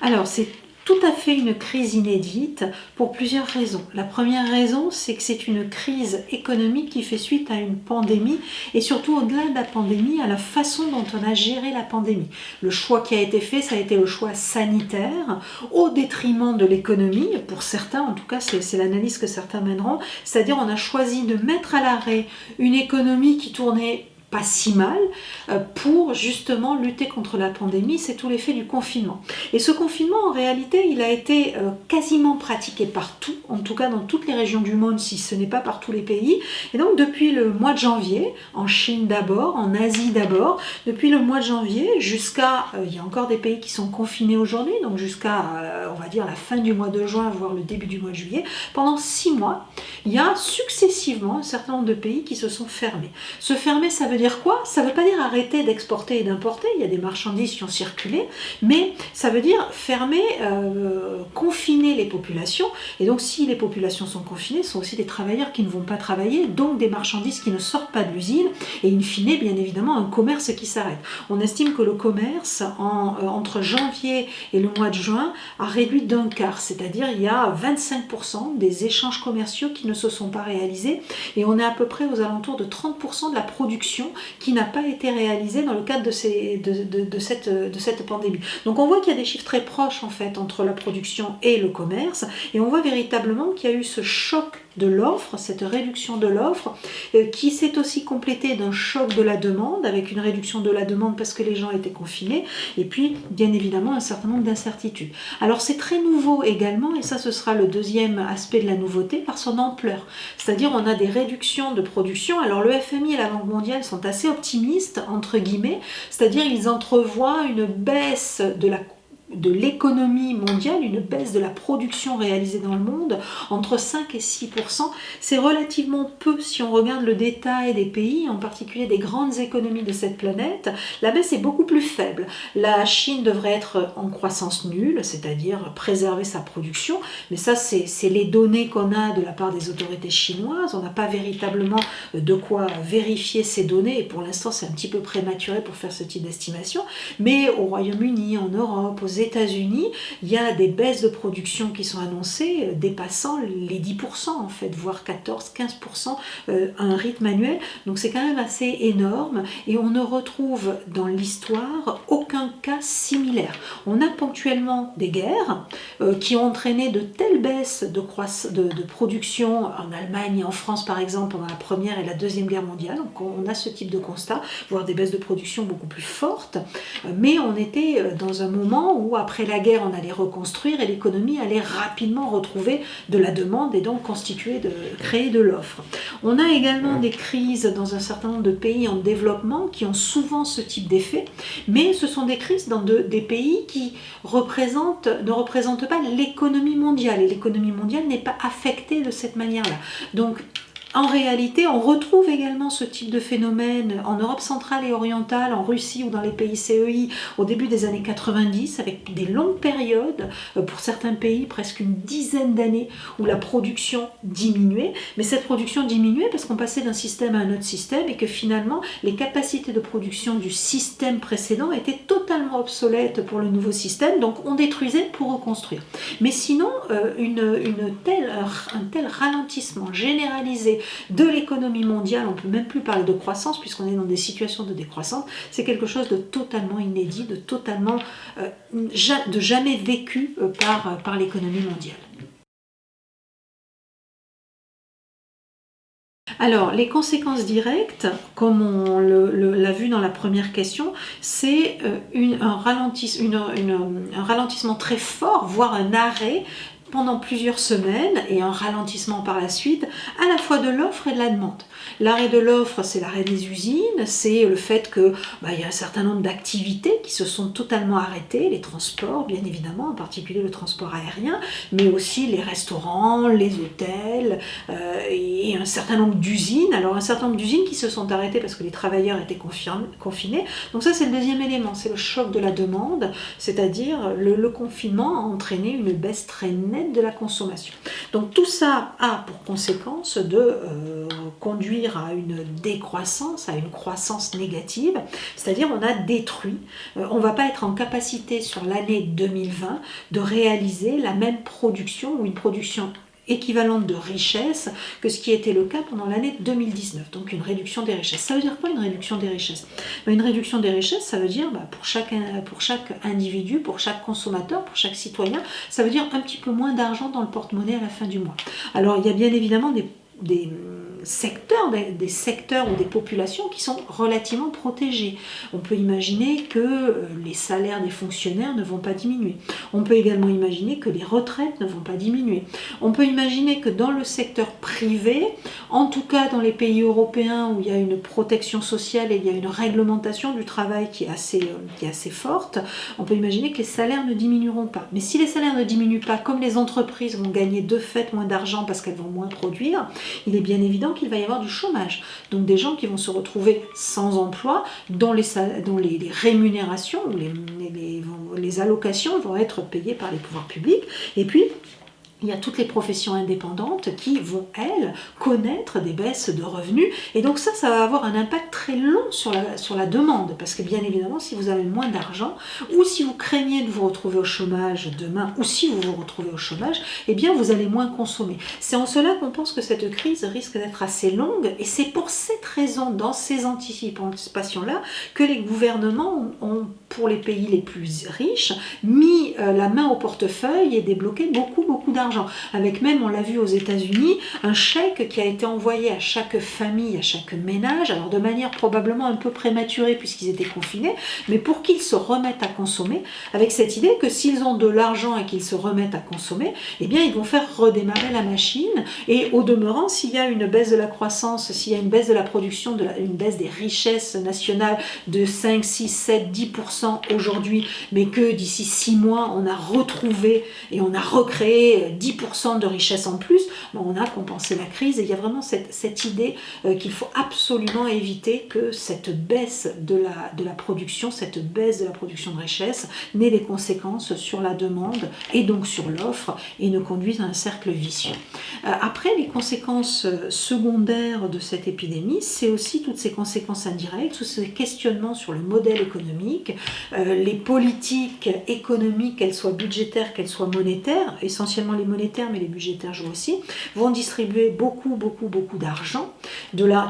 Alors, c'est tout à fait une crise inédite pour plusieurs raisons. La première raison, c'est que c'est une crise économique qui fait suite à une pandémie et surtout au-delà de la pandémie, à la façon dont on a géré la pandémie. Le choix qui a été fait, ça a été le choix sanitaire au détriment de l'économie, pour certains, en tout cas c'est l'analyse que certains mèneront, c'est-à-dire on a choisi de mettre à l'arrêt une économie qui tournait pas si mal pour justement lutter contre la pandémie. C'est tout l'effet du confinement. Et ce confinement, en réalité, il a été quasiment pratiqué partout, en tout cas dans toutes les régions du monde, si ce n'est pas par tous les pays. Et donc depuis le mois de janvier, en Chine d'abord, en Asie d'abord, depuis le mois de janvier jusqu'à, il y a encore des pays qui sont confinés aujourd'hui, donc jusqu'à, on va dire, la fin du mois de juin, voire le début du mois de juillet, pendant 6 mois, il y a successivement un certain nombre de pays qui se sont fermés. Se fermer, ça veut dire quoi? Ça ne veut pas dire arrêter d'exporter et d'importer, il y a des marchandises qui ont circulé, mais ça veut dire fermer, confiner les populations. Et donc si les populations sont confinées, ce sont aussi des travailleurs qui ne vont pas travailler, donc des marchandises qui ne sortent pas de l'usine, et in fine, bien évidemment, un commerce qui s'arrête. On estime que le commerce, entre janvier et le mois de juin, a réduit d'un quart, c'est-à-dire il y a 25% des échanges commerciaux qui ne se sont pas réalisés, et on est à peu près aux alentours de 30% de la production qui n'a pas été réalisée dans le cadre de cette pandémie. Donc on voit qu'il y a des chiffres très proches en fait entre la production et le commerce, et on voit véritablement qu'il y a eu ce choc de l'offre, cette réduction de l'offre, qui s'est aussi complétée d'un choc de la demande, avec une réduction de la demande parce que les gens étaient confinés, et puis bien évidemment un certain nombre d'incertitudes. Alors c'est très nouveau également, et ça ce sera le deuxième aspect de la nouveauté, par son ampleur. C'est-à-dire on a des réductions de production. Alors le FMI et la Banque mondiale sont assez optimistes, entre guillemets, c'est-à-dire ils entrevoient une baisse de l'économie mondiale, une baisse de la production réalisée dans le monde, entre 5 et 6%. C'est relativement peu si on regarde le détail des pays, en particulier des grandes économies de cette planète. La baisse est beaucoup plus faible. La Chine devrait être en croissance nulle, c'est-à-dire préserver sa production, mais ça c'est les données qu'on a de la part des autorités chinoises. On n'a pas véritablement de quoi vérifier ces données, et pour l'instant c'est un petit peu prématuré pour faire ce type d'estimation, mais au Royaume-Uni, en Europe, aux États-Unis, il y a des baisses de production qui sont annoncées dépassant les 10% en fait, voire 14-15% à un rythme annuel. Donc c'est quand même assez énorme, et on ne retrouve dans l'histoire aucun cas similaire. On a ponctuellement des guerres qui ont entraîné de telles baisses de production en Allemagne et en France par exemple pendant la Première et la Deuxième Guerre mondiale. Donc on a ce type de constat, voire des baisses de production beaucoup plus fortes, mais on était dans un moment où après la guerre on allait reconstruire et l'économie allait rapidement retrouver de la demande et donc créer de l'offre. On a également des crises dans un certain nombre de pays en développement qui ont souvent ce type d'effet, mais ce sont des crises dans des pays qui ne représentent pas l'économie mondiale, et l'économie mondiale n'est pas affectée de cette manière-là. Donc en réalité, on retrouve également ce type de phénomène en Europe centrale et orientale, en Russie ou dans les pays CEI au début des années 90, avec des longues périodes, pour certains pays, presque une dizaine d'années, où la production diminuait. Mais cette production diminuait parce qu'on passait d'un système à un autre système, et que finalement, les capacités de production du système précédent étaient totalement obsolètes pour le nouveau système, donc on détruisait pour reconstruire. Mais sinon, un tel ralentissement généralisé de l'économie mondiale, on ne peut même plus parler de croissance puisqu'on est dans des situations de décroissance, c'est quelque chose de totalement inédit, de jamais vécu par l'économie mondiale. Alors, les conséquences directes, comme on l'a vu dans la première question, c'est un ralentissement très fort, voire un arrêt pendant plusieurs semaines, et un ralentissement par la suite, à la fois de l'offre et de la demande. L'arrêt de l'offre, c'est l'arrêt des usines, c'est le fait que il y a un certain nombre d'activités qui se sont totalement arrêtées, les transports bien évidemment, en particulier le transport aérien, mais aussi les restaurants, les hôtels, et un certain nombre d'usines. Alors un certain nombre d'usines qui se sont arrêtées parce que les travailleurs étaient confinés. Donc ça c'est le deuxième élément, c'est le choc de la demande, c'est-à-dire le confinement a entraîné une baisse très nette nette de la consommation. Donc tout ça a pour conséquence de conduire à une décroissance, à une croissance négative, c'est-à-dire on a détruit, on ne va pas être en capacité sur l'année 2020 de réaliser la même production ou une production équivalente de richesse que ce qui était le cas pendant l'année 2019, donc une réduction des richesses. Ça veut dire quoi une réduction des richesses? Une réduction des richesses, ça veut dire pour chaque individu, pour chaque consommateur, pour chaque citoyen, ça veut dire un petit peu moins d'argent dans le porte-monnaie à la fin du mois. Alors il y a bien évidemment des secteurs ou des populations qui sont relativement protégés. On peut imaginer que les salaires des fonctionnaires ne vont pas diminuer. On peut également imaginer que les retraites ne vont pas diminuer. On peut imaginer que dans le secteur privé, en tout cas dans les pays européens où il y a une protection sociale et il y a une réglementation du travail qui est assez forte, on peut imaginer que les salaires ne diminueront pas. Mais si les salaires ne diminuent pas, comme les entreprises vont gagner de fait moins d'argent parce qu'elles vont moins produire, il est bien évident qu'il va y avoir du chômage. Donc des gens qui vont se retrouver sans emploi, dont les rémunérations ou les allocations vont être payées par les pouvoirs publics. Et puis, il y a toutes les professions indépendantes qui vont, elles, connaître des baisses de revenus. Et donc ça va avoir un impact très long sur la demande. Parce que bien évidemment, si vous avez moins d'argent, ou si vous craignez de vous retrouver au chômage demain, ou si vous vous retrouvez au chômage, eh bien vous allez moins consommer. C'est en cela qu'on pense que cette crise risque d'être assez longue. Et c'est pour cette raison, dans ces anticipations-là, que les gouvernements ont, pour les pays les plus riches, mis la main au portefeuille et débloqué beaucoup d'argent. Avec même, on l'a vu aux États-Unis, un chèque qui a été envoyé à chaque famille, à chaque ménage, alors de manière probablement un peu prématurée puisqu'ils étaient confinés, mais pour qu'ils se remettent à consommer, avec cette idée que s'ils ont de l'argent et qu'ils se remettent à consommer, eh bien ils vont faire redémarrer la machine. Et au demeurant, s'il y a une baisse de la croissance, s'il y a une baisse de la production, une baisse des richesses nationales de 5, 6, 7, 10% aujourd'hui, mais que d'ici 6 mois, on a retrouvé et on a recréé 10% de richesse en plus, on a compensé la crise. Et il y a vraiment cette idée qu'il faut absolument éviter que cette baisse de la production, cette baisse de la production de richesse n'ait des conséquences sur la demande et donc sur l'offre et ne conduise à un cercle vicieux. Après, les conséquences secondaires de cette épidémie, c'est aussi toutes ces conséquences indirectes, tous ces questionnements sur le modèle économique, les politiques économiques, qu'elles soient budgétaires, qu'elles soient monétaires, essentiellement les monétaires, mais les budgétaires jouent aussi, vont distribuer beaucoup d'argent.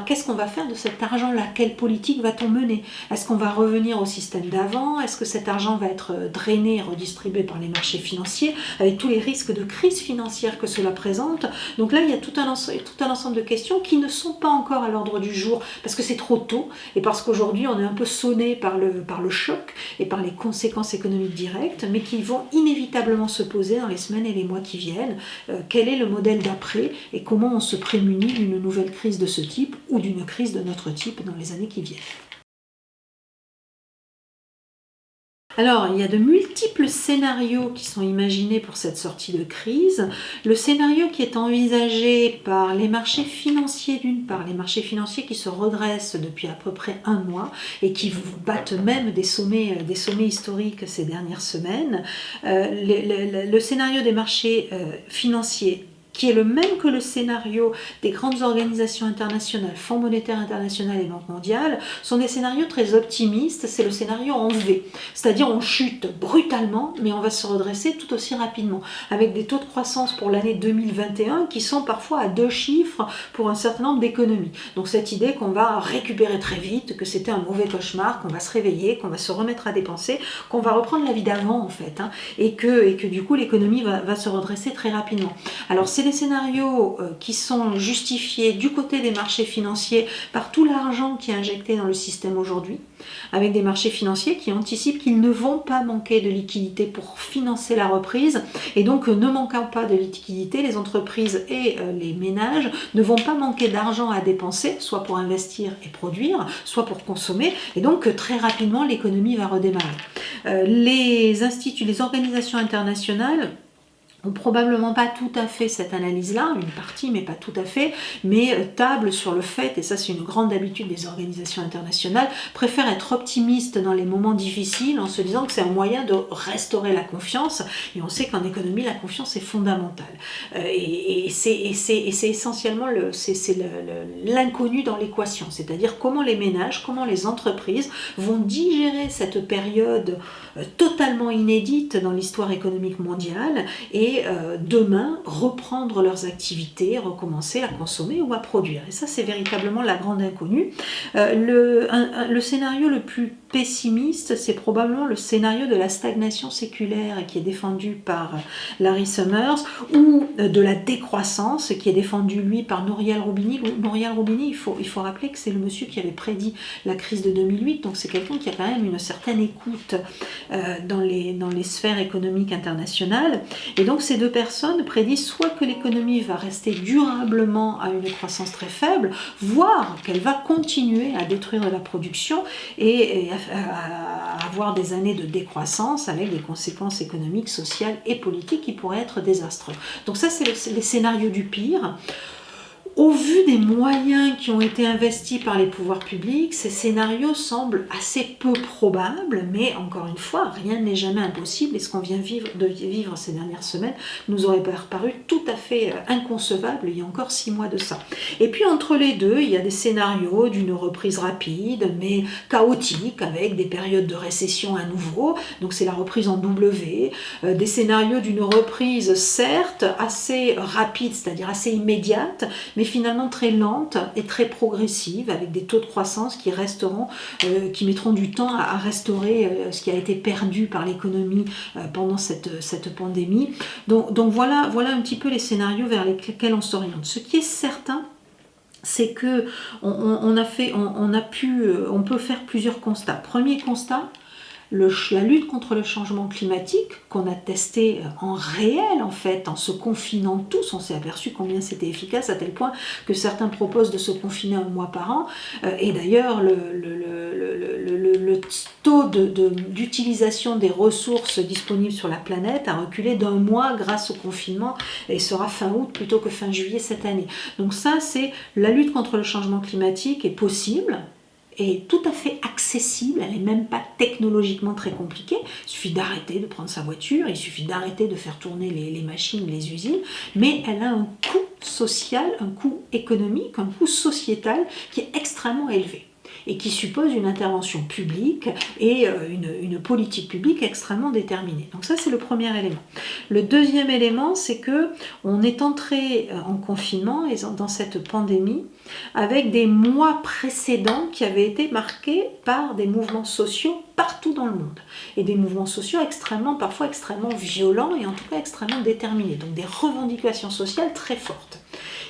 Qu'est-ce qu'on va faire de cet argent-là? Quelle politique va-t-on mener? Est-ce qu'on va revenir au système d'avant? Est-ce que cet argent va être drainé et redistribué par les marchés financiers, avec tous les risques de crise financière que cela présente? Donc là, il y a tout un ensemble de questions qui ne sont pas encore à l'ordre du jour, parce que c'est trop tôt, et parce qu'aujourd'hui, on est un peu sonné par le choc et par les conséquences économiques directes, mais qui vont inévitablement se poser dans les semaines et les mois qui viennent. Quel est le modèle d'après et comment on se prémunit d'une nouvelle crise de ce type ou d'une crise de notre type dans les années qui viennent. Alors, il y a de multiples scénarios qui sont imaginés pour cette sortie de crise. Le scénario qui est envisagé par les marchés financiers, d'une part, les marchés financiers qui se redressent depuis à peu près un mois et qui battent même des sommets historiques ces dernières semaines. Le scénario des marchés financiers, qui est le même que le scénario des grandes organisations internationales, Fonds monétaire international et Banque mondiale, sont des scénarios très optimistes. C'est le scénario en V, c'est-à-dire on chute brutalement, mais on va se redresser tout aussi rapidement, avec des taux de croissance pour l'année 2021 qui sont parfois à 2 chiffres pour un certain nombre d'économies. Donc cette idée qu'on va récupérer très vite, que c'était un mauvais cauchemar, qu'on va se réveiller, qu'on va se remettre à dépenser, qu'on va reprendre la vie d'avant en fait, et que du coup l'économie va se redresser très rapidement. Alors c'est des scénarios qui sont justifiés du côté des marchés financiers par tout l'argent qui est injecté dans le système aujourd'hui, avec des marchés financiers qui anticipent qu'ils ne vont pas manquer de liquidités pour financer la reprise, et donc ne manquant pas de liquidités, les entreprises et les ménages ne vont pas manquer d'argent à dépenser, soit pour investir et produire, soit pour consommer, et donc très rapidement l'économie va redémarrer. Les organisations internationales ont probablement pas tout à fait cette analyse-là, une partie, mais pas tout à fait, mais table sur le fait, et ça c'est une grande habitude des organisations internationales, préfèrent être optimistes dans les moments difficiles en se disant que c'est un moyen de restaurer la confiance, et on sait qu'en économie, la confiance est fondamentale. Et c'est essentiellement l'inconnu dans l'équation, c'est-à-dire comment les ménages, comment les entreprises vont digérer cette période totalement inédite dans l'histoire économique mondiale et demain reprendre leurs activités, recommencer à consommer ou à produire. Et ça, c'est véritablement la grande inconnue. Le scénario le plus pessimiste, c'est probablement le scénario de la stagnation séculaire qui est défendu par Larry Summers, ou de la décroissance qui est défendu lui par Nouriel Roubini. Nouriel Roubini, il faut rappeler que c'est le monsieur qui avait prédit la crise de 2008, donc c'est quelqu'un qui a quand même une certaine écoute dans les sphères économiques internationales. Et donc ces deux personnes prédisent soit que l'économie va rester durablement à une croissance très faible, voire qu'elle va continuer à détruire la production et à avoir des années de décroissance avec des conséquences économiques, sociales et politiques qui pourraient être désastreux. Donc ça, c'est les scénarios du pire. Au vu des moyens qui ont été investis par les pouvoirs publics, ces scénarios semblent assez peu probables, mais encore une fois, rien n'est jamais impossible, et ce qu'on vient de vivre ces dernières semaines nous aurait paru tout à fait inconcevable il y a encore 6 mois de ça. Et puis entre les deux, il y a des scénarios d'une reprise rapide, mais chaotique, avec des périodes de récession à nouveau, donc c'est la reprise en W, des scénarios d'une reprise certes assez rapide, c'est-à-dire assez immédiate, mais finalement très lente et très progressive, avec des taux de croissance qui resteront, qui mettront du temps à restaurer ce qui a été perdu par l'économie pendant cette pandémie. Donc voilà un petit peu les scénarios vers lesquels on s'oriente. Ce qui est certain, c'est que on peut faire plusieurs constats. Premier constat, la lutte contre le changement climatique, qu'on a testé en réel en fait, en se confinant tous, on s'est aperçu combien c'était efficace, à tel point que certains proposent de se confiner 1 mois par an, et d'ailleurs le taux d'utilisation des ressources disponibles sur la planète a reculé d'1 mois grâce au confinement, et sera fin août plutôt que fin juillet cette année. Donc ça, c'est la lutte contre le changement climatique est possible, est tout à fait accessible, elle n'est même pas technologiquement très compliquée, il suffit d'arrêter de prendre sa voiture, il suffit d'arrêter de faire tourner les machines, les usines, mais elle a un coût social, un coût économique, un coût sociétal qui est extrêmement élevé et qui suppose une intervention publique et une politique publique extrêmement déterminée. Donc ça, c'est le premier élément. Le deuxième élément, c'est que on est entré en confinement et dans cette pandémie avec des mois précédents qui avaient été marqués par des mouvements sociaux partout dans le monde, et des mouvements sociaux parfois extrêmement violents et en tout cas extrêmement déterminés, donc des revendications sociales très fortes.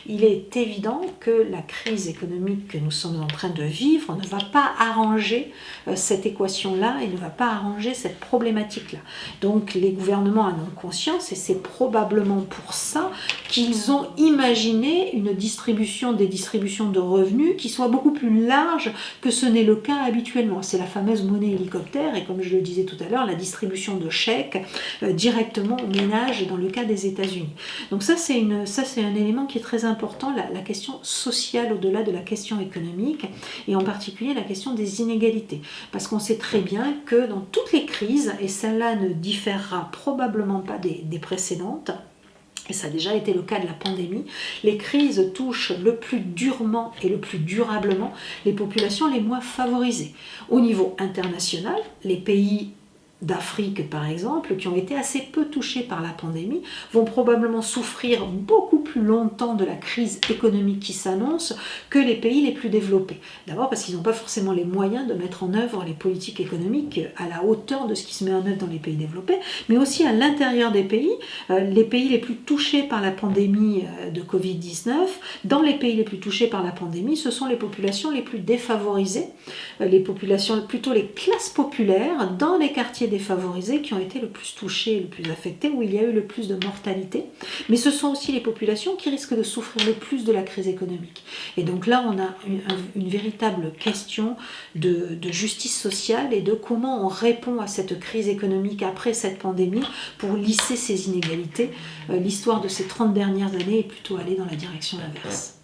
Il est évident que la crise économique que nous sommes en train de vivre ne va pas arranger cette équation-là et ne va pas arranger cette problématique-là. Donc les gouvernements en ont conscience, et c'est probablement pour ça qu'ils ont imaginé des distributions de revenus qui soient beaucoup plus larges que ce n'est le cas habituellement. C'est la fameuse monnaie hélicoptère, et comme je le disais tout à l'heure, la distribution de chèques directement aux ménages dans le cas des États-Unis. Donc ça, c'est un élément qui est très important, la question sociale au-delà de la question économique, et en particulier la question des inégalités. Parce qu'on sait très bien que dans toutes les crises, et celle-là ne différera probablement pas des précédentes, et ça a déjà été le cas de la pandémie, les crises touchent le plus durement et le plus durablement les populations les moins favorisées. Au niveau international, les pays d'Afrique par exemple, qui ont été assez peu touchés par la pandémie, vont probablement souffrir beaucoup plus longtemps de la crise économique qui s'annonce que les pays les plus développés. D'abord parce qu'ils n'ont pas forcément les moyens de mettre en œuvre les politiques économiques à la hauteur de ce qui se met en œuvre dans les pays développés, mais aussi à l'intérieur des pays. Les pays les plus touchés par la pandémie de Covid-19, dans les pays les plus touchés par la pandémie, ce sont les populations les plus défavorisées, les populations, plutôt les classes populaires, dans les quartiers défavorisés qui ont été le plus touchés, le plus affectés, où il y a eu le plus de mortalité. Mais ce sont aussi les populations qui risquent de souffrir le plus de la crise économique. Et donc là, on a une véritable question de justice sociale et de comment on répond à cette crise économique après cette pandémie pour lisser ces inégalités. L'histoire de ces 30 dernières années est plutôt allée dans la direction inverse.